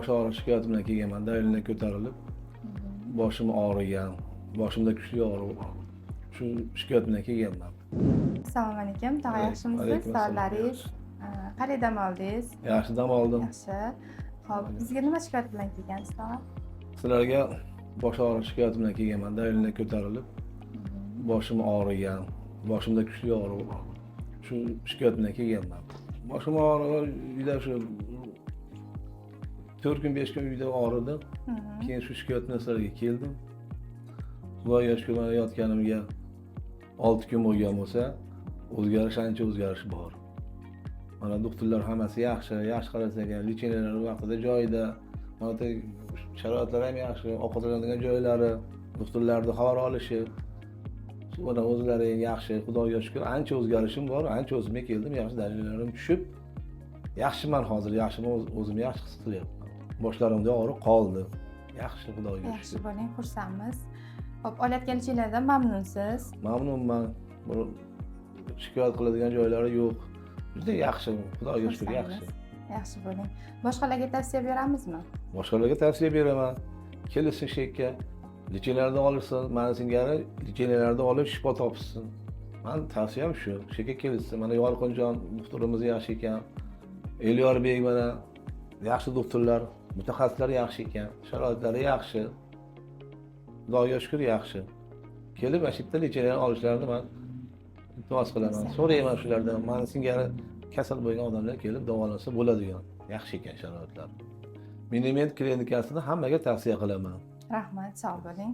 bosh og'riq shikoyati bilan kelganman. Dayolimdan ko'tarilib, boshim og'rigan, boshimda kuchli og'riq. Shu shikoyat bilan kelganman. Assalomu alaykum, tog'a yaxshimisiz? Alaykum assalom. Savollaringiz, qanday dam oldingiz? Yaxshi dam oldim. Yaxshi. Xo'p, bizga nima shikoyat bilan kelgansiz, tog'a? Sizlarga bosh og'riq shikoyati bilan kelganman. Dayolimdan ko'tarilib, boshim og'rigan, boshimda kuchli og'riq. Shu shikoyat bilan kelganman. Boshim og'rig'i uyda shu 4 kun 5 kun uyda og'ridi. Keyin shu shikoyat bilan sizlarga keldim. Xudoga shukr, mana yotganimga 6 kun bo'lgan bo'lsa, o'zgarish ancha o'zgarish bor. Mana doktorlar hammasi yaxshi qarasa ekan, lecheniyalar vaqtida joyida, mana sharoitlar ham yaxshi, ovqatlanadigan joylari, doktorlarning xabar olishi, mana o'zlari yaxshi, Xudoga shukr, ancha o'zgarishim bor, ancha o'zimga keldim, yaxshi darajalarim tushib, yaxshiman hozir, yaxshiman, o'zimni yaxshi his qilyapman. Boshlarimda og'riq qoldi. Yaxshi, Xudoga shukr. Yaxshi bo'ling, xursandmiz. Xo'p, olayotgan lecheniyalardan mamnunsiz? Mamnunman. Shikoyat qiladigan joylari yo'q. Juda yaxshi, Xudoga shukr, yaxshi. Yaxshi bo'ling. Boshqalarga tavsiya beramizmi? Boshqalarga tavsiya beraman. Kelsin shu yerga. Lecheniyalarda olishsin, mana singari lecheniyalarda olib shifo topsin. Meni tavsiyam shu. Shu yerga kelsin. Mana Yorqinjon doktorimiz yaxshi ekan. Elyorbek mana yaxshi doktorlar, mutaxassislar yaxshi ekan. Sharoitlari yaxshi. Xudoga shukr, yaxshi. Kelib mana shu yerda lecheniyalarni olishlarini men iltimos qilaman. So'rayman shulardan. Mana singari kasal bo'lgan odamlar kelib davolansa bo'ladigan. Yaxshi ekan sharoitlar. Miniment klinikasini hammaga tavsiya qilaman. Rahmat, sog' bo'ling.